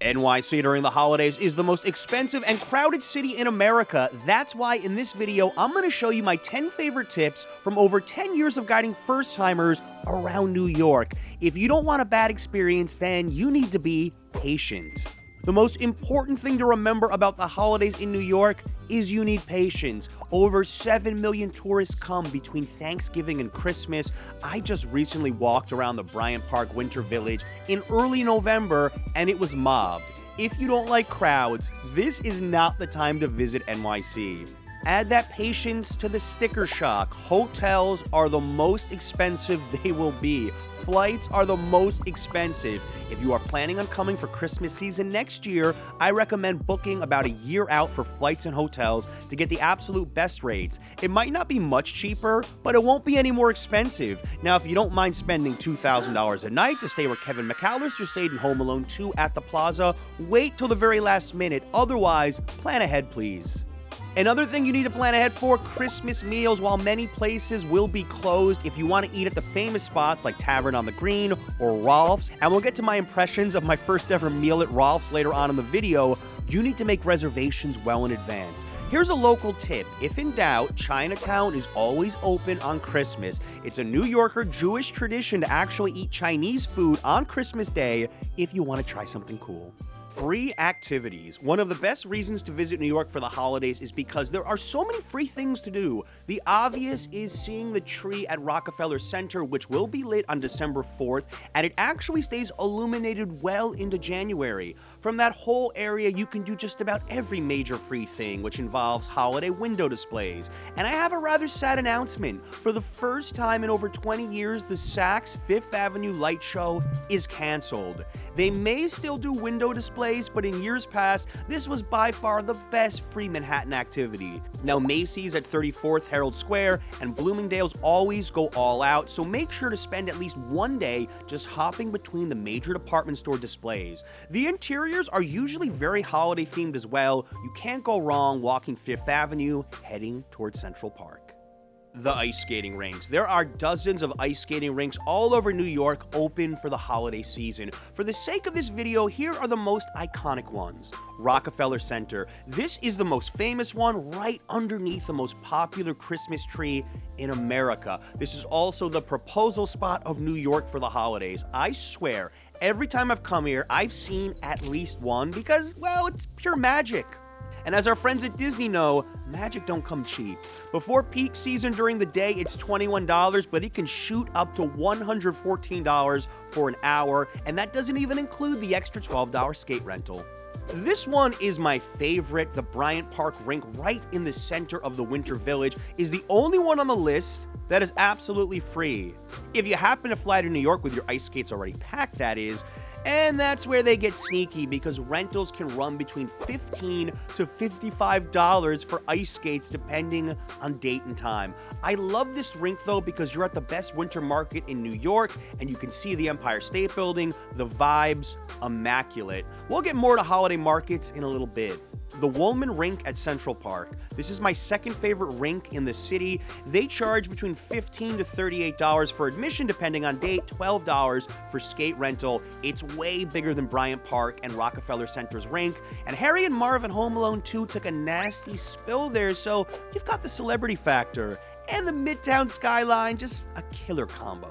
NYC during the holidays is the most expensive and crowded city in America. That's why in this video, I'm going to show you my 10 favorite tips from over 10 years of guiding first-timers around New York. If you don't want a bad experience, then you need to be patient. The most important thing to remember about the holidays in New York is you need patience. Over 7 million tourists come between Thanksgiving and Christmas. I just recently walked around the Bryant Park Winter Village in early November and it was mobbed. If you don't like crowds, this is not the time to visit NYC. Add that patience to the sticker shock. Hotels are the most expensive they will be. Flights are the most expensive. If you are planning on coming for Christmas season next year, I recommend booking about a year out for flights and hotels to get the absolute best rates. It might not be much cheaper, but it won't be any more expensive. Now, if you don't mind spending $2,000 a night to stay where Kevin McAllister stayed in Home Alone 2 at the Plaza, wait till the very last minute. Otherwise, plan ahead, please. Another thing you need to plan ahead for, Christmas meals. While many places will be closed, if you want to eat at the famous spots like Tavern on the Green or Rolf's, and we'll get to my impressions of my first ever meal at Rolf's later on in the video, you need to make reservations well in advance. Here's a local tip. If in doubt, Chinatown is always open on Christmas. It's a New Yorker Jewish tradition to actually eat Chinese food on Christmas Day if you want to try something cool. Free activities. One of the best reasons to visit New York for the holidays is because there are so many free things to do. The obvious is seeing the tree at Rockefeller Center, which will be lit on December 4th, and it actually stays illuminated well into January. From that whole area, you can do just about every major free thing, which involves holiday window displays. And I have a rather sad announcement. For the first time in over 20 years, the Saks Fifth Avenue Light Show is canceled. They may still do window displays, but in years past, this was by far the best free Manhattan activity. Now, Macy's at 34th Herald Square and Bloomingdale's always go all out, so make sure to spend at least one day just hopping between the major department store displays. The interiors are usually very holiday themed as well. You can't go wrong walking Fifth Avenue, heading towards Central Park. The ice skating rinks. There are dozens of ice skating rinks all over New York open for the holiday season. For the sake of this video, here are the most iconic ones. Rockefeller Center. This is the most famous one right underneath the most popular Christmas tree in America. This is also the proposal spot of New York for the holidays. I swear, every time I've come here, I've seen at least one because, well, it's pure magic. And as our friends at Disney know, magic don't come cheap. Before peak season during the day, it's $21, but it can shoot up to $114 for an hour, and that doesn't even include the extra $12 skate rental. This one is my favorite. The Bryant Park rink right in the center of the Winter Village is the only one on the list that is absolutely free. If you happen to fly to New York with your ice skates already packed, that is. And that's where they get sneaky because rentals can run between $15 to $55 for ice skates depending on date and time. I love this rink though because you're at the best winter market in New York and you can see the Empire State Building. The vibes, immaculate. We'll get more to holiday markets in a little bit. The Woolman Rink at Central Park. This is my second favorite rink in the city. They charge between $15 to $38 for admission depending on date, $12 for skate rental. It's way bigger than Bryant Park and Rockefeller Center's rink. And Harry and Marv at Home Alone 2 took a nasty spill there, so you've got the celebrity factor. And the Midtown skyline, just a killer combo.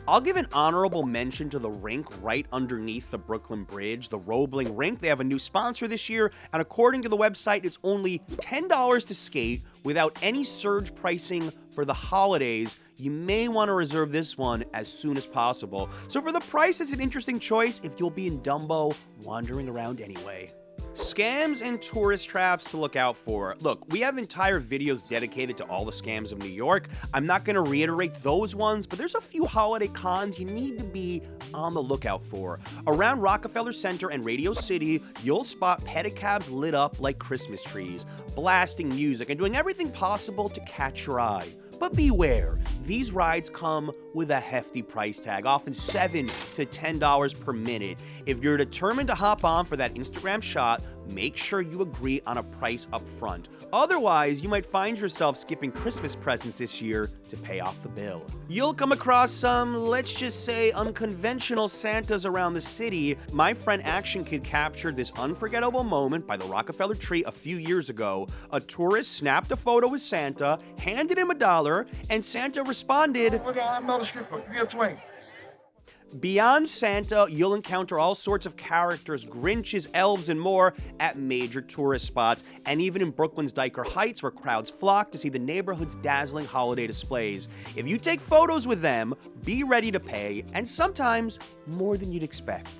I'll give an honorable mention to the rink right underneath the Brooklyn Bridge, the Roebling Rink. They have a new sponsor this year, and according to the website, it's only $10 to skate without any surge pricing for the holidays. You may want to reserve this one as soon as possible. So for the price, it's an interesting choice if you'll be in Dumbo wandering around anyway. Scams and tourist traps to look out for. Look, we have entire videos dedicated to all the scams of New York. I'm not going to reiterate those ones, but there's a few holiday cons you need to be on the lookout for. Around Rockefeller Center and Radio City, you'll spot pedicabs lit up like Christmas trees, blasting music and doing everything possible to catch your eye. But beware, these rides come with a hefty price tag, often $7 to $10 per minute. If you're determined to hop on for that Instagram shot, make sure you agree on a price up front. Otherwise, you might find yourself skipping Christmas presents this year to pay off the bill. You'll come across some, let's just say, unconventional Santas around the city. My friend Action Kid captured this unforgettable moment by the Rockefeller Tree a few years ago. A tourist snapped a photo with Santa, handed him $1, and Santa responded, I'm not a stripper. You get 20. Beyond Santa, you'll encounter all sorts of characters, Grinches, elves, and more at major tourist spots, and even in Brooklyn's Dyker Heights, where crowds flock to see the neighborhood's dazzling holiday displays. If you take photos with them, be ready to pay, and sometimes more than you'd expect.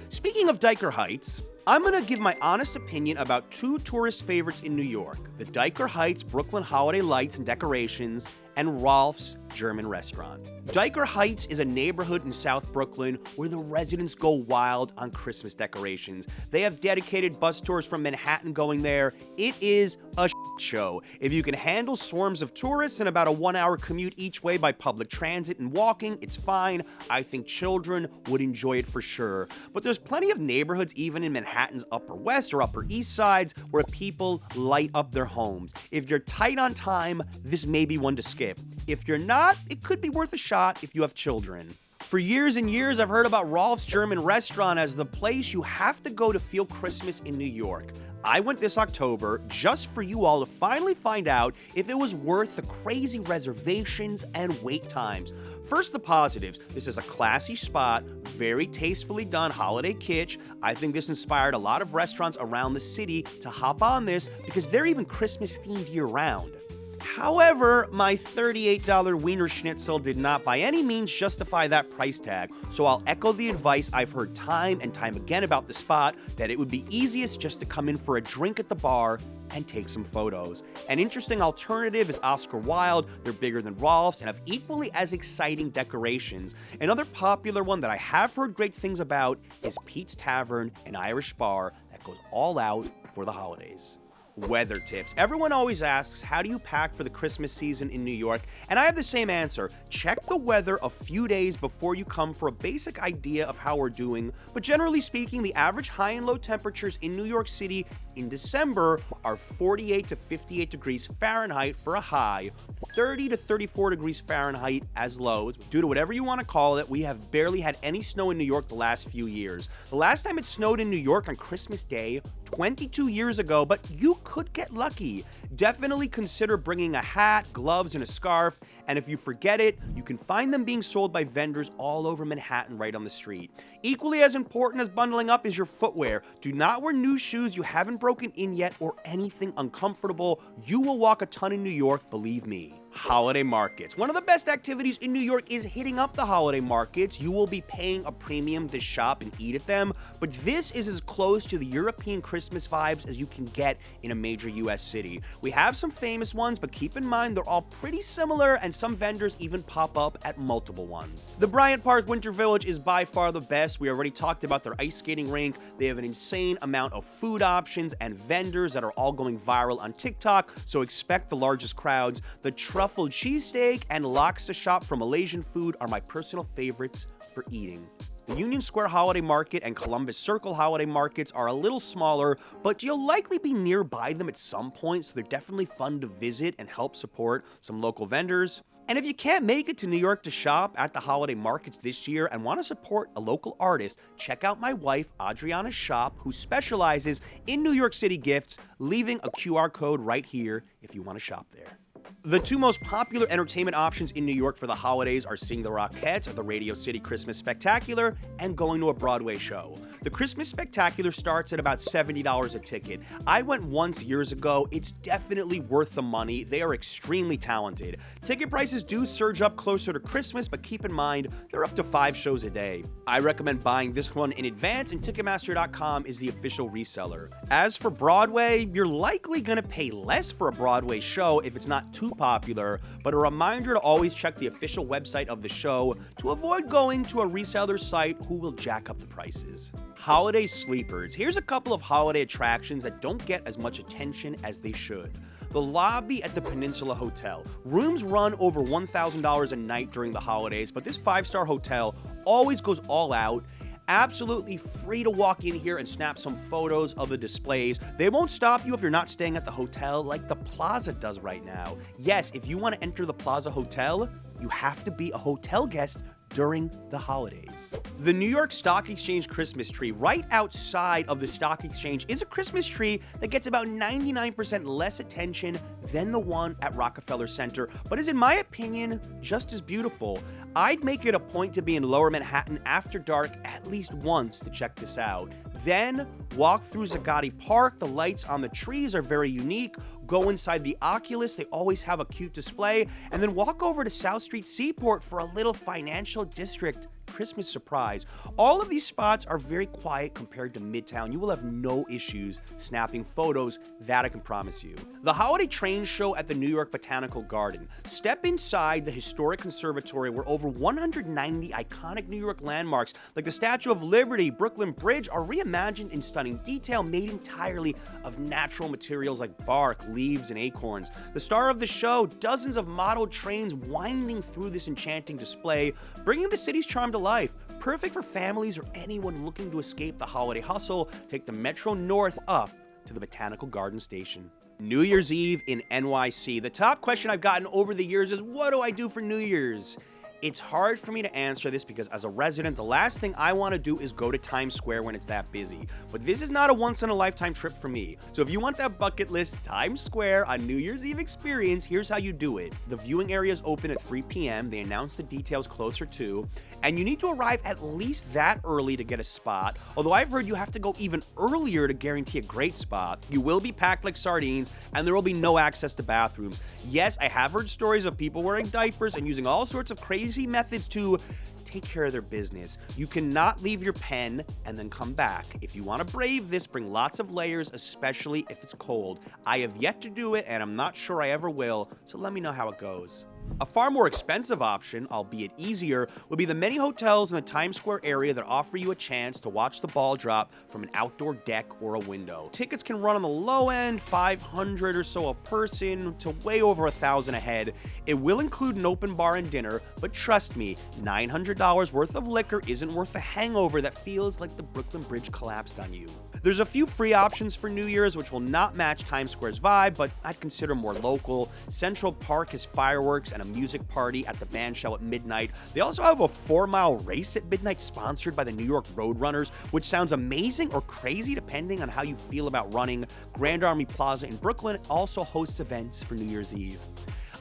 Speaking of Dyker Heights, I'm gonna give my honest opinion about two tourist favorites in New York: the Dyker Heights Brooklyn holiday lights and decorations, and Rolf's German restaurant. Dyker Heights is a neighborhood in South Brooklyn where the residents go wild on Christmas decorations. They have dedicated bus tours from Manhattan going there. It is a show. If you can handle swarms of tourists and about a 1-hour commute each way by public transit and walking, it's fine. I think children would enjoy it for sure. But there's plenty of neighborhoods even in Manhattan's Upper West or Upper East Sides where people light up their homes. If you're tight on time, this may be one to skip. If you're not, it could be worth a shot if you have children. For years and years, I've heard about Rolf's German restaurant as the place you have to go to feel Christmas in New York. I went this October just for you all to finally find out if it was worth the crazy reservations and wait times. First, the positives. This is a classy spot, very tastefully done holiday kitsch. I think this inspired a lot of restaurants around the city to hop on this because they're even Christmas themed year-round. However, my $38 Wiener Schnitzel did not by any means justify that price tag, so I'll echo the advice I've heard time and time again about the spot, that it would be easiest just to come in for a drink at the bar and take some photos. An interesting alternative is Oscar Wilde. They're bigger than Rolf's and have equally as exciting decorations. Another popular one that I have heard great things about is Pete's Tavern, an Irish bar that goes all out for the holidays. Weather tips. Everyone always asks, how do you pack for the Christmas season in New York? And I have the same answer. Check the weather a few days before you come for a basic idea of how we're doing. But generally speaking, the average high and low temperatures in New York City in December are 48 to 58 degrees Fahrenheit for a high, 30 to 34 degrees Fahrenheit as lows. Due to whatever you want to call it, we have barely had any snow in New York the last few years. The last time it snowed in New York on Christmas Day, 22 years ago, but you could get lucky. Definitely consider bringing a hat, gloves, and a scarf, and if you forget it, you can find them being sold by vendors all over Manhattan right on the street. Equally as important as bundling up is your footwear. Do not wear new shoes you haven't broken in yet or anything uncomfortable. You will walk a ton in New York, believe me. Holiday markets. One of the best activities in New York is hitting up the holiday markets. You will be paying a premium to shop and eat at them, but this is as close to the European Christmas vibes as you can get in a major US city. We have some famous ones, but keep in mind they're all pretty similar, and some vendors even pop up at multiple ones. The Bryant Park Winter Village is by far the best. We already talked about their ice skating rink. They have an insane amount of food options and vendors that are all going viral on TikTok, so expect the largest crowds. The truffled cheesesteak and laksa shop for Malaysian food are my personal favorites for eating. The Union Square Holiday Market and Columbus Circle Holiday Markets are a little smaller, but you'll likely be nearby them at some point, so they're definitely fun to visit and help support some local vendors. And if you can't make it to New York to shop at the holiday markets this year and want to support a local artist, check out my wife, Adriana's shop, who specializes in New York City gifts, leaving a QR code right here if you want to shop there. The two most popular entertainment options in New York for the holidays are seeing the Rockettes at the Radio City Christmas Spectacular and going to a Broadway show. The Christmas Spectacular starts at about $70 a ticket. I went once years ago. It's definitely worth the money. They are extremely talented. Ticket prices do surge up closer to Christmas, but keep in mind, they're up to 5 shows a day. I recommend buying this one in advance, and Ticketmaster.com is the official reseller. As for Broadway, you're likely going to pay less for a Broadway show if it's not too popular, but a reminder to always check the official website of the show to avoid going to a reseller site who will jack up the prices. Holiday sleepers. Here's a couple of holiday attractions that don't get as much attention as they should. the lobby at the Peninsula Hotel. Rooms run over $1,000 a night during the holidays, but this 5-star hotel always goes all out. Absolutely free to walk in here and snap some photos of the displays. They won't stop you if you're not staying at the hotel like the Plaza does right now. Yes, if you want to enter the Plaza Hotel, you have to be a hotel guest during the holidays. The New York Stock Exchange Christmas tree right outside of the Stock Exchange is a Christmas tree that gets about 99% less attention than the one at Rockefeller Center, but is in my opinion just as beautiful. I'd make it a point to be in Lower Manhattan after dark at least once to check this out. Then walk through Zagatti Park. The lights on the trees are very unique. Go inside the Oculus, they always have a cute display, and then walk over to South Street Seaport for a little financial district Christmas surprise. All of these spots are very quiet compared to Midtown. You will have no issues snapping photos, that I can promise you. The Holiday Train Show at the New York Botanical Garden. Step inside the historic conservatory where over 190 iconic New York landmarks like the Statue of Liberty, Brooklyn Bridge are reimagined in stunning detail made entirely of natural materials like bark, leaves, and acorns. The star of the show, dozens of model trains winding through this enchanting display, bringing the city's charm to life. Perfect for families or anyone looking to escape the holiday hustle. Take the Metro North up to the Botanical Garden Station. New Year's Eve in NYC. The top question I've gotten over the years is, what do I do for New Year's? It's hard for me to answer this because as a resident, the last thing I want to do is go to Times Square when it's that busy. But this is not a once-in-a-lifetime trip for me. So if you want that bucket list Times Square on New Year's Eve experience, here's how you do it. The viewing areas open at 3 p.m. They announce the details closer to, and you need to arrive at least that early to get a spot. Although I've heard you have to go even earlier to guarantee a great spot. You will be packed like sardines, and there will be no access to bathrooms. Yes, I have heard stories of people wearing diapers and using all sorts of crazy methods to take care of their business. You cannot leave your pen and then come back. If you want to brave this, bring lots of layers, especially if it's cold. I have yet to do it, and I'm not sure I ever will, so let me know how it goes. A far more expensive option, albeit easier, would be the many hotels in the Times Square area that offer you a chance to watch the ball drop from an outdoor deck or a window. Tickets can run on the low end, $500 or so a person, to way over $1,000 a head. It will include an open bar and dinner, but trust me, $900 worth of liquor isn't worth the hangover that feels like the Brooklyn Bridge collapsed on you. There's a few free options for New Year's which will not match Times Square's vibe, but I'd consider more local. Central Park has fireworks and a music party at the band shell at midnight. They also have a 4-mile race at midnight sponsored by the New York Roadrunners, which sounds amazing or crazy depending on how you feel about running. Grand Army Plaza in Brooklyn also hosts events for New Year's Eve.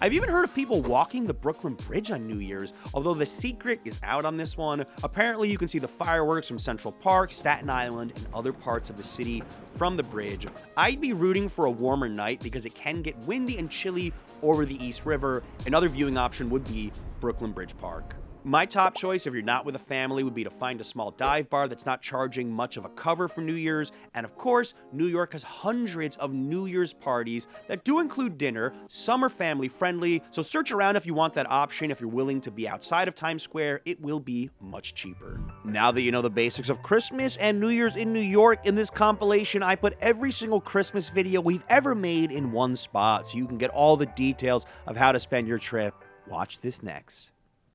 I've even heard of people walking the Brooklyn Bridge on New Year's, although the secret is out on this one. Apparently, you can see the fireworks from Central Park, Staten Island, and other parts of the city from the bridge. I'd be rooting for a warmer night because it can get windy and chilly over the East River. Another viewing option would be Brooklyn Bridge Park. My top choice, if you're not with a family, would be to find a small dive bar that's not charging much of a cover for New Year's. And of course, New York has hundreds of New Year's parties that do include dinner. Some are family friendly, so search around if you want that option. If you're willing to be outside of Times Square, it will be much cheaper. Now that you know the basics of Christmas and New Year's in New York, in this compilation, I put every single Christmas video we've ever made in one spot, so you can get all the details of how to spend your trip. Watch this next.